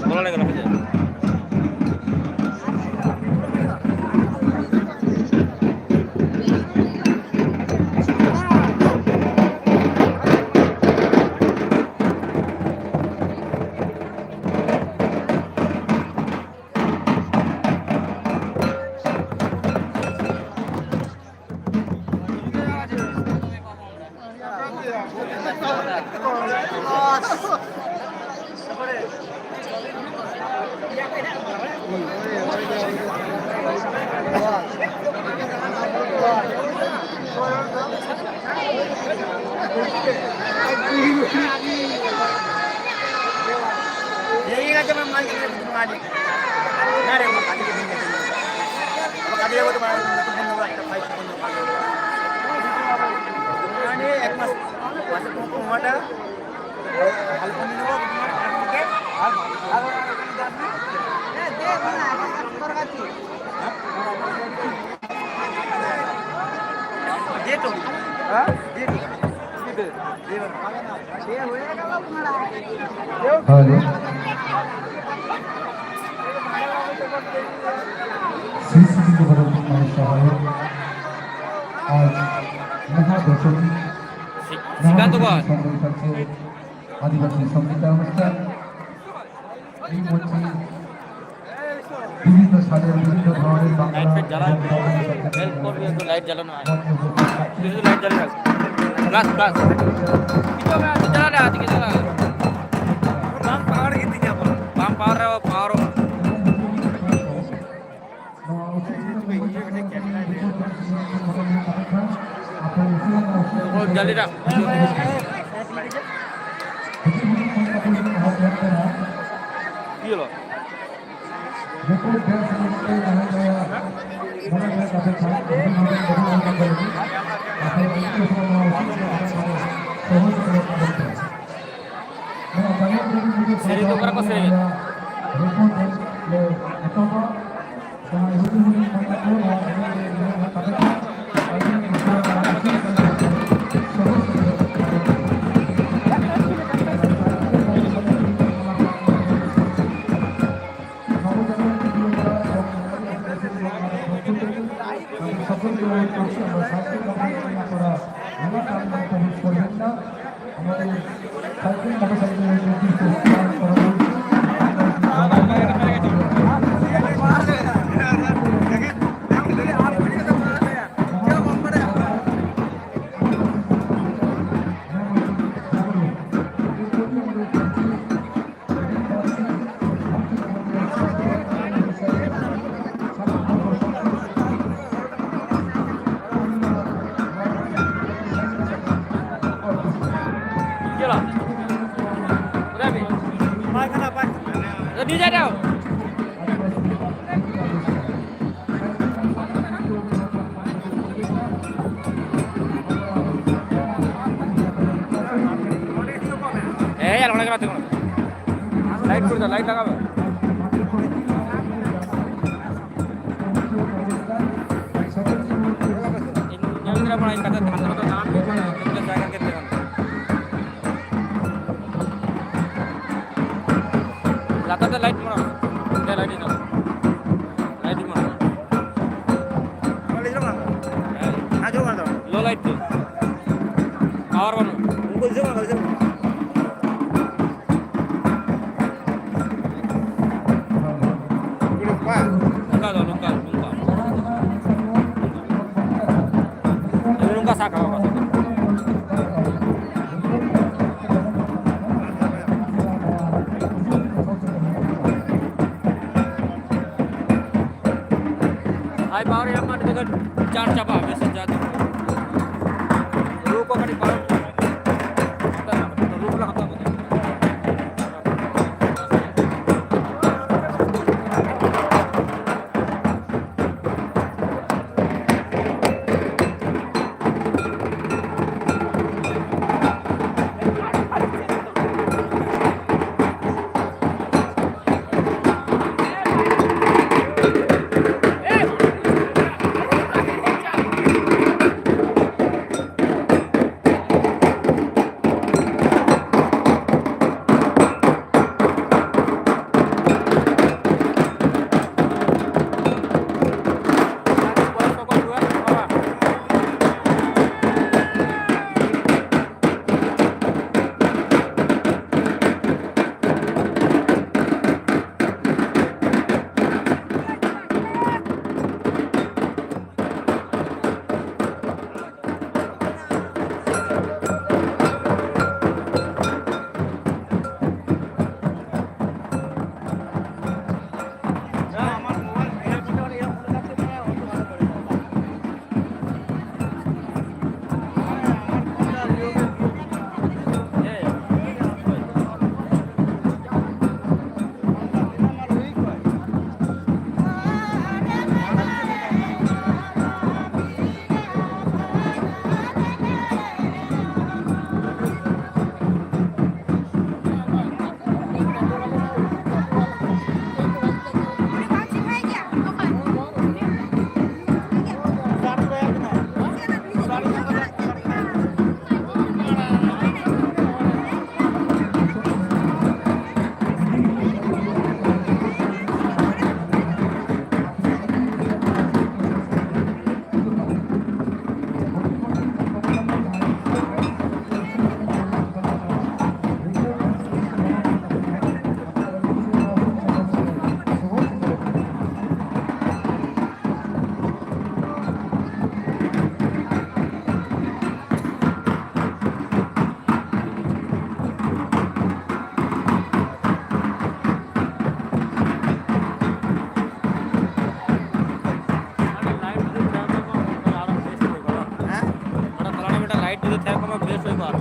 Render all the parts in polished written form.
ভালো লাগে না हेलो श्री श्री सहायक आज महादशमी आदिवासी संगीत अनुष्ठान বিভিন্ন সালের বিভিন্ন ধরনের লাইট জ্বালানো হয় লাইট জ্বালানো প্লাস প্লাস জ্বালানো আজকে জ্বালানো বাম পাওয়ার কি দিকে বাম পাওয়ার जल्दी रख ये लो seri itu berapa seri light कर दो लाइट लगाओ इंद्र बड़ा इनका तो अंदर तो नाम भी है तो जाएगा कितने लाता तो लाइट मारो क्या लाइट ना लाइट मारो लाइट मारो आज हो गया लो लाइट और बनो उनको जो Hai power yang mana dengan car capa biasa jadi. Ruko kan di power. Kata nama itu ruko lah kata betul. আমার ফ্রেশ হইব আর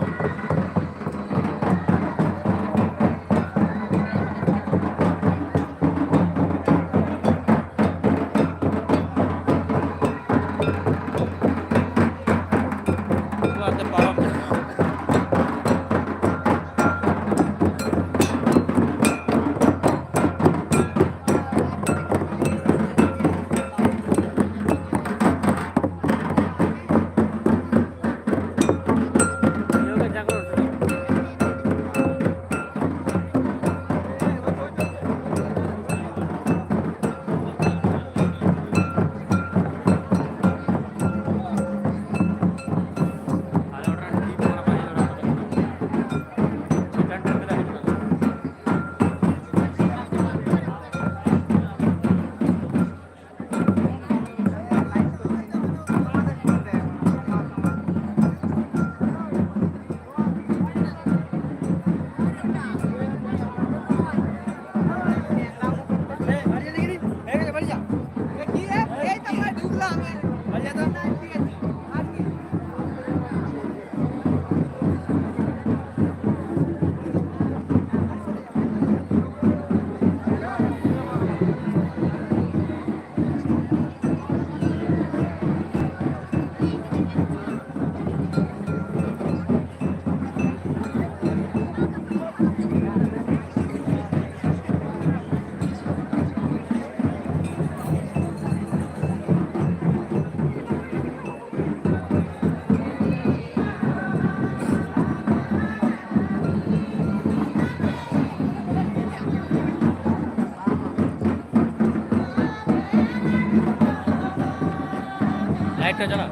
লাইটটা জ্বালা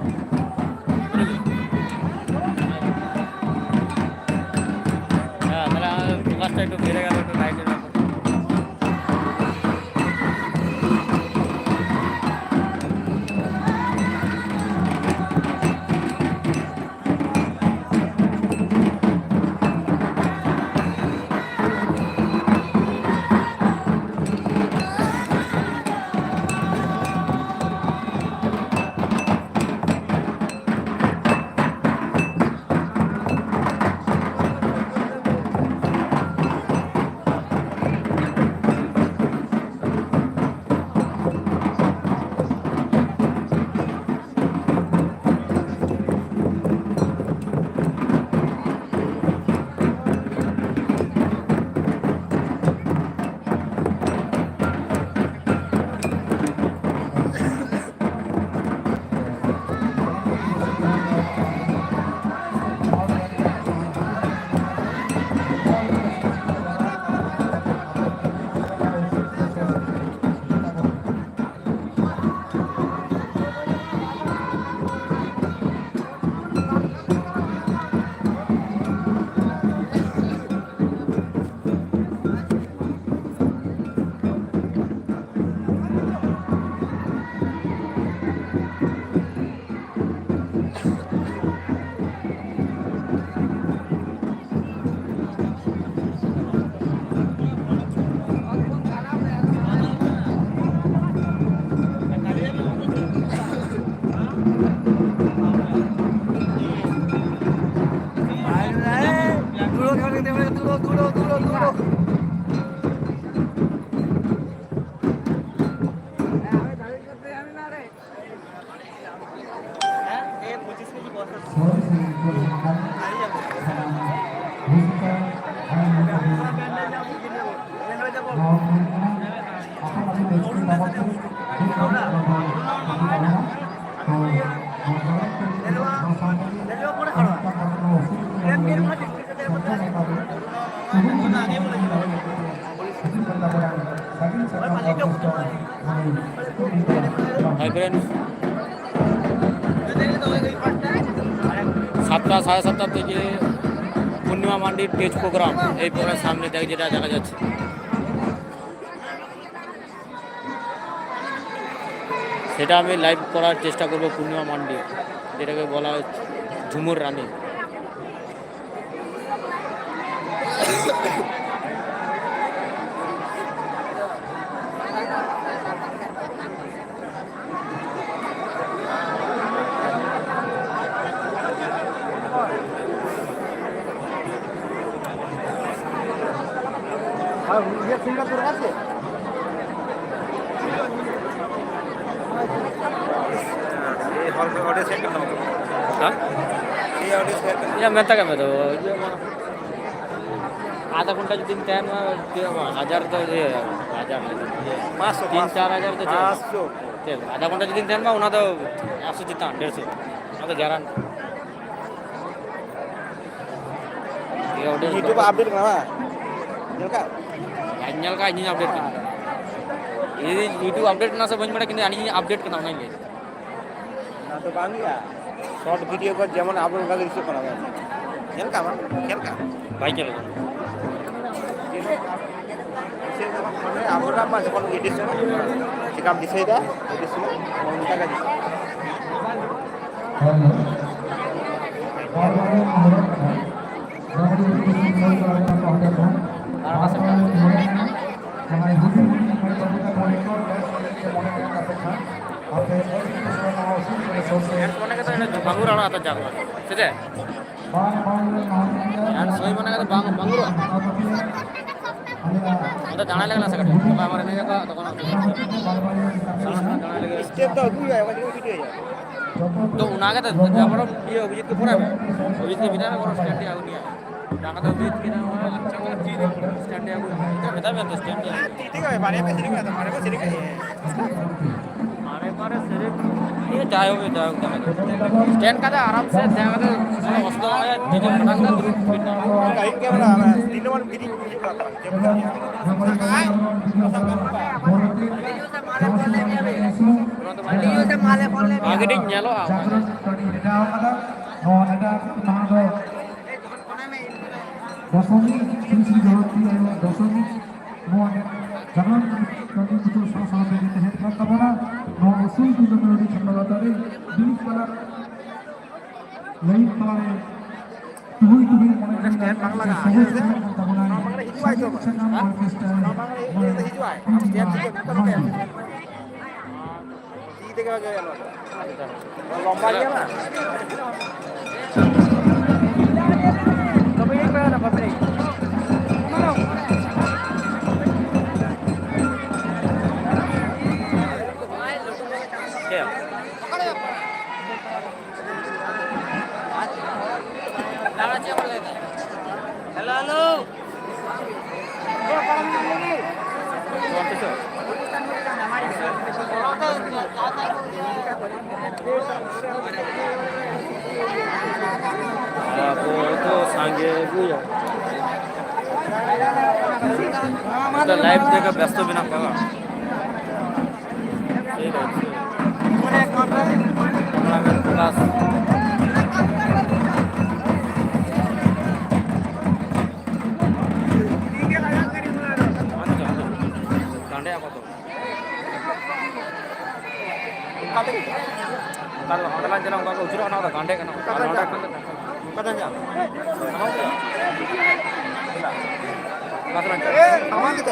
হ্যাঁ তাহলে ফোকাসটা একটু বেড়ে গেল একটু লাইটের সাতটা সাড়ে সাতটা থেকে পূর্ণিমা মান্ডির স্টেজ প্রোগ্রাম এই প্রোগ্রামের সামনে যেটা দেখা যাচ্ছে সেটা আমি লাইভ করার চেষ্টা করব পূর্ণিমা মান্ডি যেটাকে বলা হয় ঝুমুর রানী Ya minta kami tu. आधा घंटा जो दिन टाइम हजार तो ये हजार तीन चार हजार तो चल आधा घंटा जो दिन टाइम में उन्हें तो 100 जितना 150 उन्हें तो ग्यारह YouTube update kenapa? nyal ka ini update kan ini YouTube update na सब बंद पड़ा किंतु ini update करना नहीं ना तो बांगी ya short video को जेमन upload का रिसीव करना है खेल का भाई चलो upload apa जब edit से jika bisa dah edit semua mau minta gaji bangun rana atas jalan, sudah. Yang soy mana kata bangun. Ada jalan lagi lah sekarang. Kalau hamaran ini kan, तो कौन? Step तो अभी है, वाली video है. तो उन्हागे तो जब बड़ा ये अभिजीत के पूरा में, अभिजीत के बिना में बड़ा स्टैंड है अभी नहीं है. जाना तो अभिजीत के ना अच्छा वाला चीज़ स्टैंड है अभी. इतना बता मैं तो स्टैंड है. ठीक है, बारे में सिर्फ आता, बारे में सिर्फ है. हमारे सिर्फ ये जाओ स्टैंड का आराम से जाएगा तो वस्तु है चीजें बनाना दूर कहीं क्या बना है तीन बार बिजी आगे दिन nyalo jangan kami betul sama-sama kita hebat karena mau usul juga menjadi cendera dari bilik pada lain pada tuh mana stand bangla ka itu aja stand itu kayak lomba ya lah tapi ini apa apa ini Halo. Aku itu sange buya. Kita live देखा व्यस्त बिना पागा. ठीक है. Kelas. Kande apa tuh? Kalau hotelan jalan kalau ujur orang ada kande kan? Kata aja.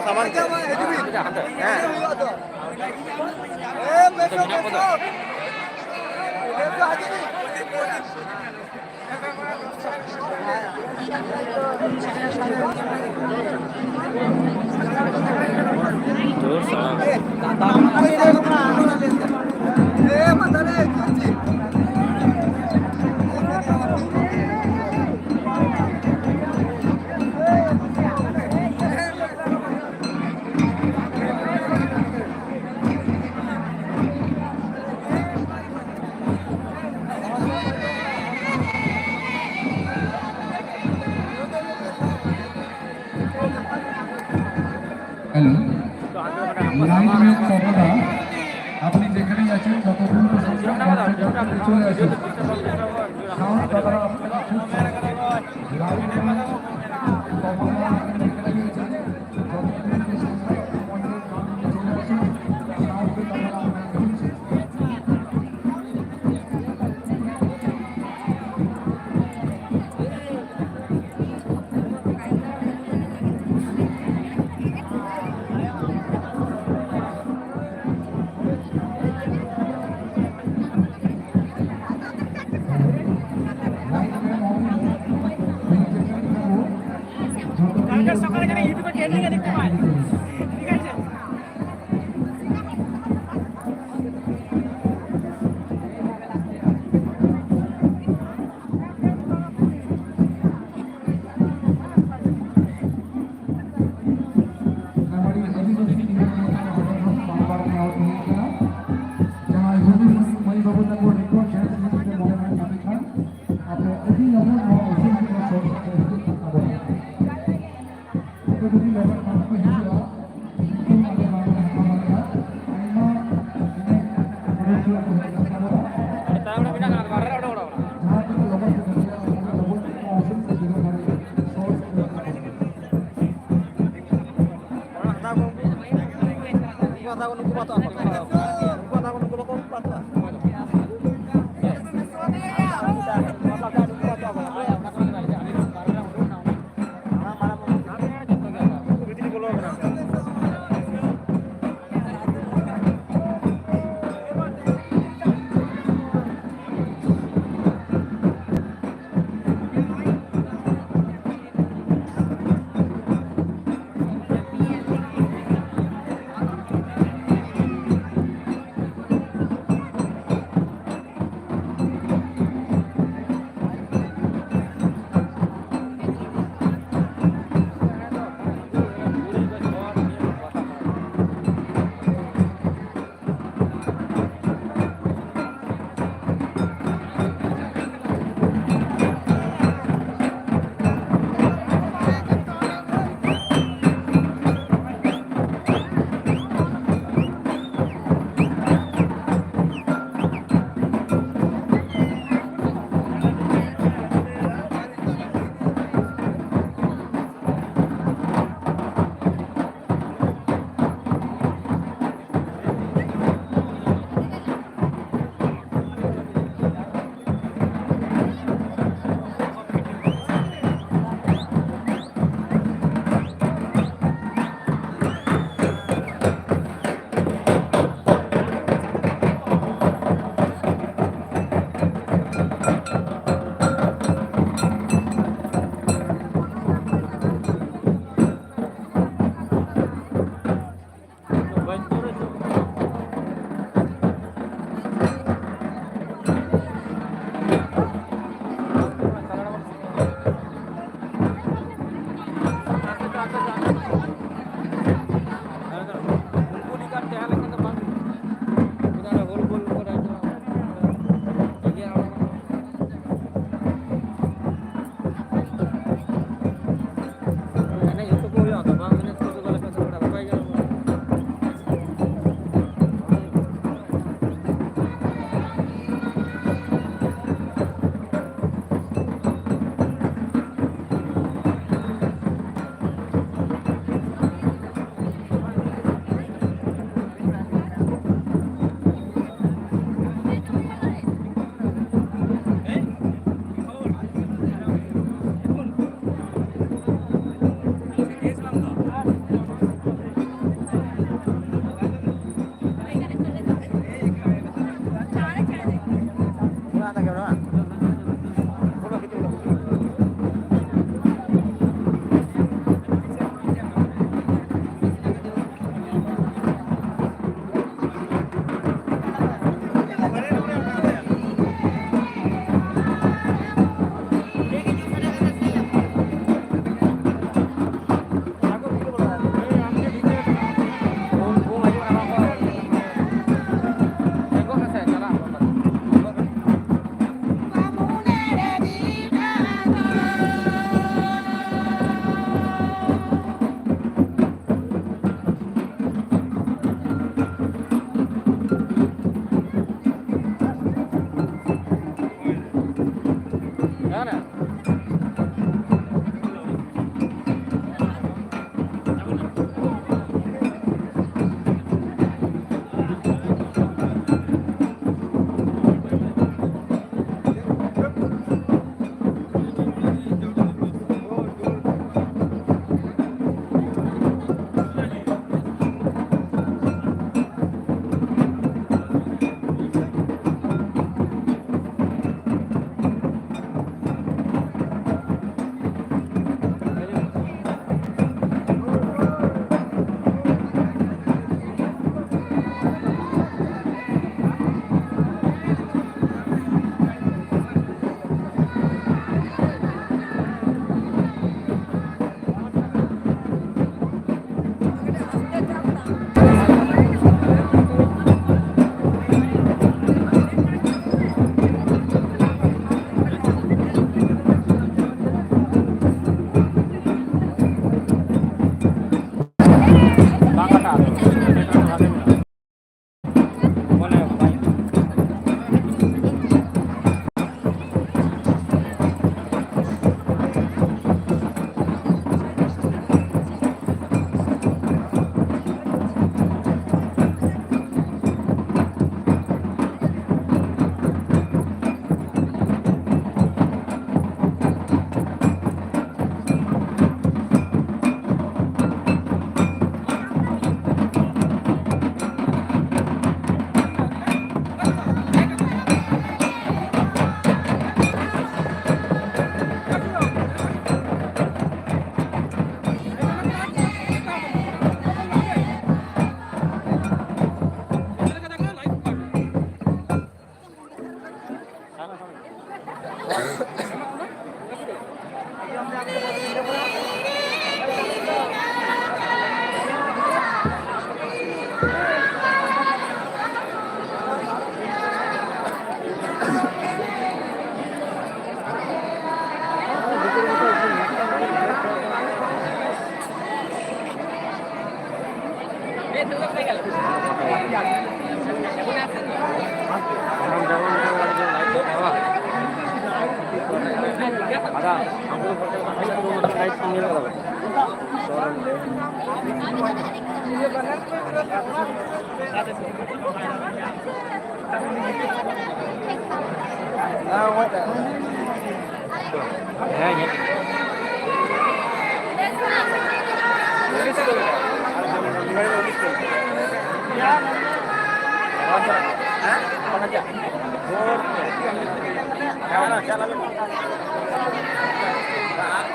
Saman kita. Tidak ada. Itu minyak apa tuh? Terus hello লাইনে কতটা আপনি যেখানেই আছেন যতক্ষণ চলে আসুন সাউন্ড কতটা আপনারা খুব লাইনে সকালে ইউটিউবে ট্রেনিং এ দেখতে পাই jadi lewat mampu hijau itu ada mana mana Aima ini berusia berapa Kita udah pindah ke Barra udah. जहाँ तक लोगों से दुनिया में लोगों को ऑप्शन से जुड़े हमारे source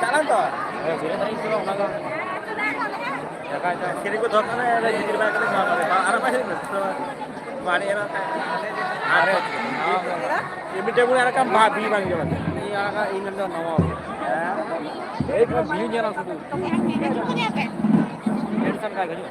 Charan to. Kiri ko dhokka na ada jikir ba kali na ara pa hin bani era are emi tebul era kam ba bi bang jaman ini ara ini ndo nawa ek view jana sudu tension ka gani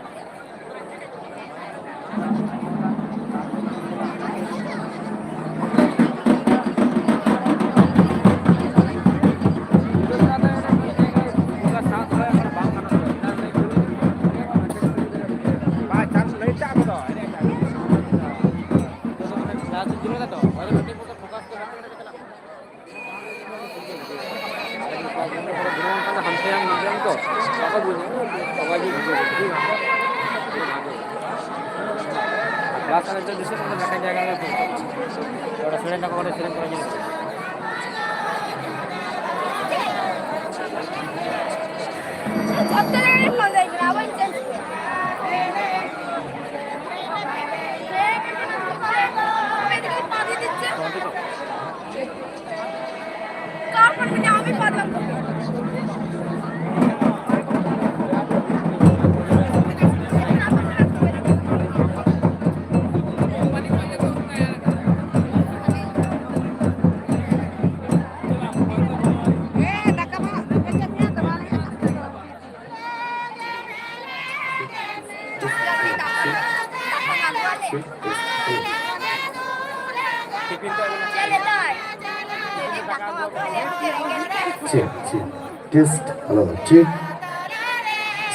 Check, check, test, hello, check,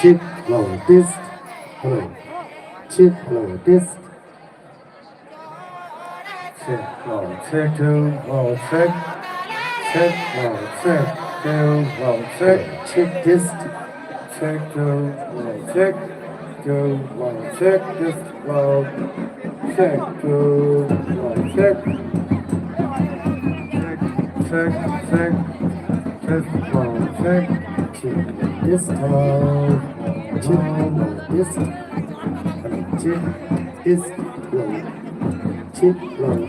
check, hello, test, hello, check, hello, test, check, hello, check, two, hello, check, check, hello, check, two, hello, check, check, test, check, two, hello, check, two, hello, check, test, hello, check, two, hello, check, check, check. Test one, check, check, this time, check, this, check, this, low, check, low.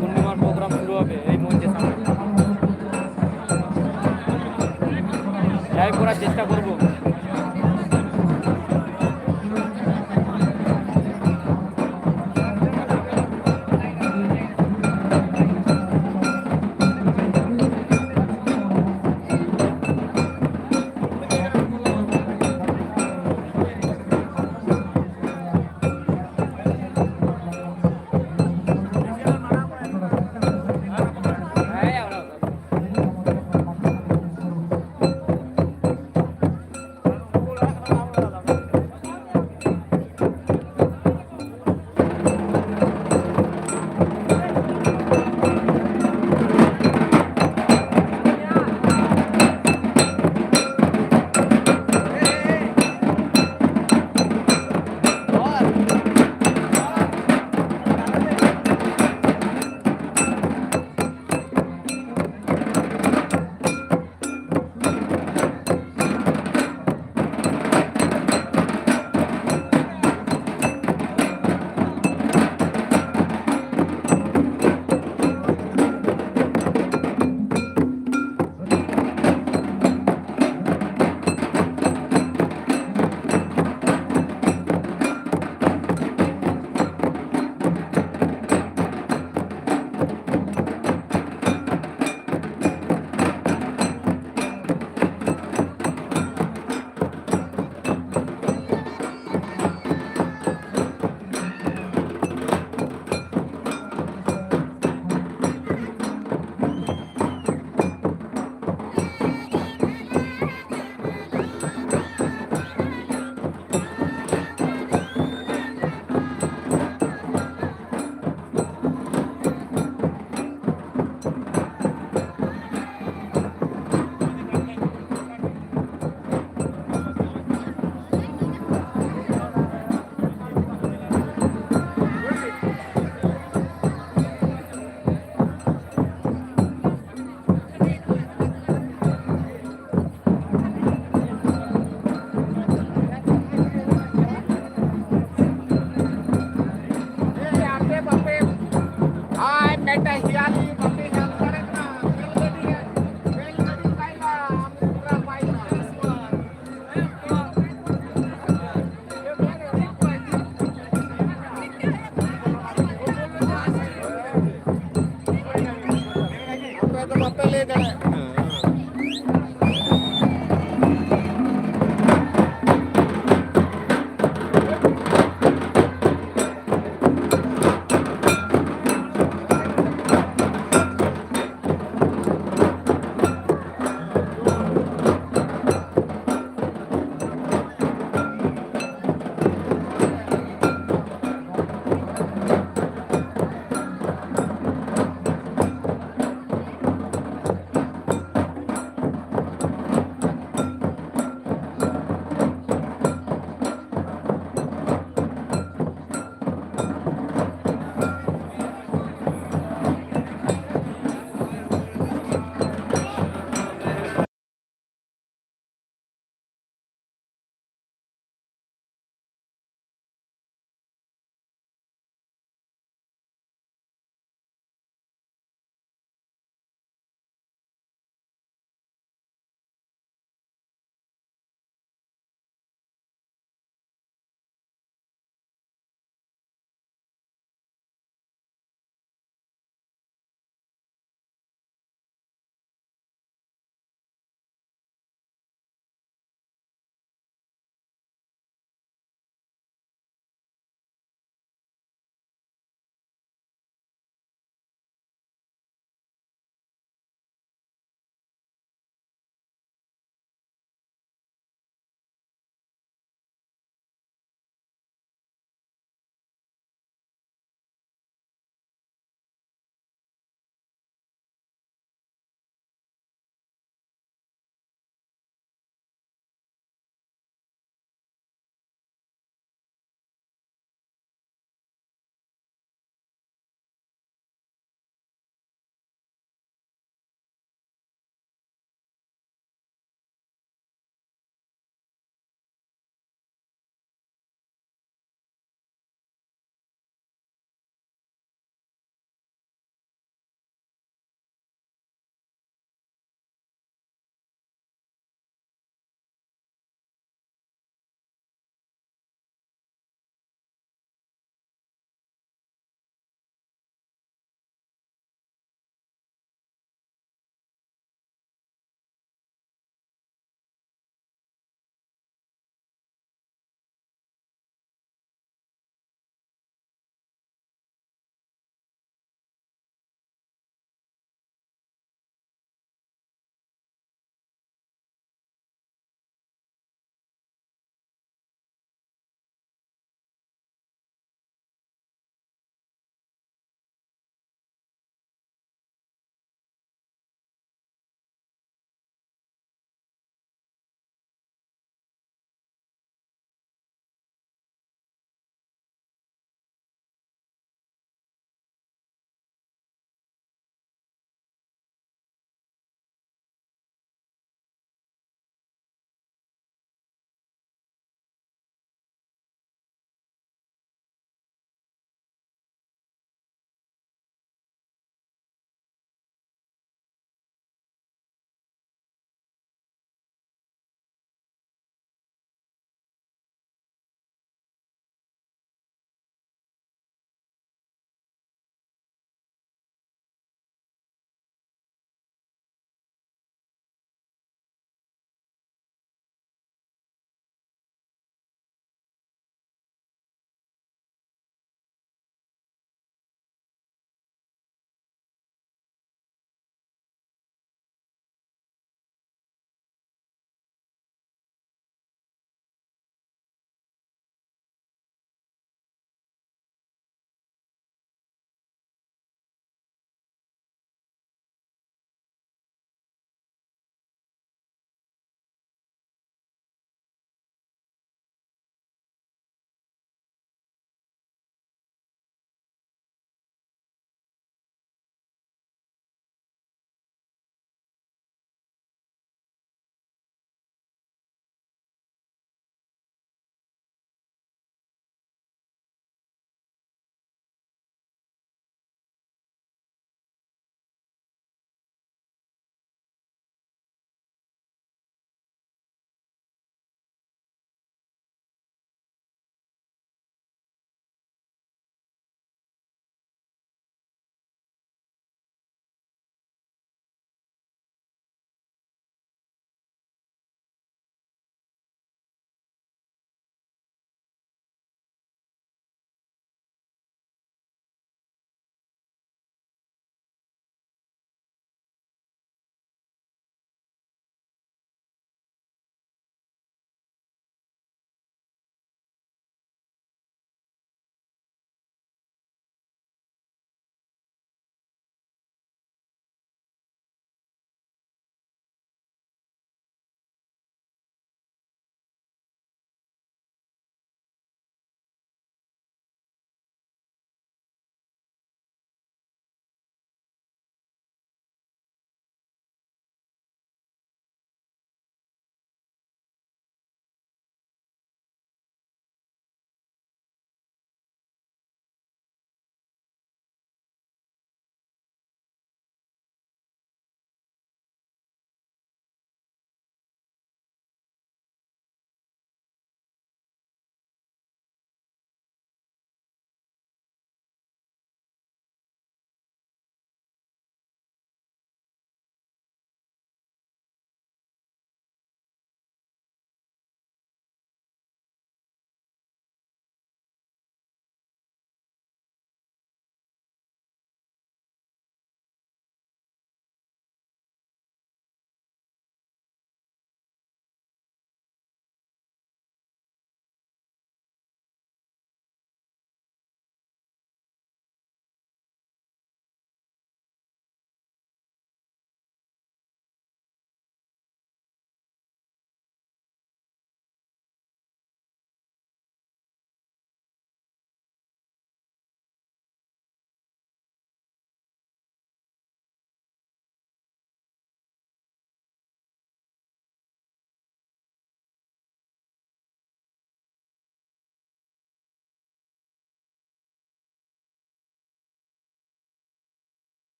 পূর্ণিমার programme শুরু হবে এই মঞ্চের সামনে। যাই করার চেষ্টা করবো।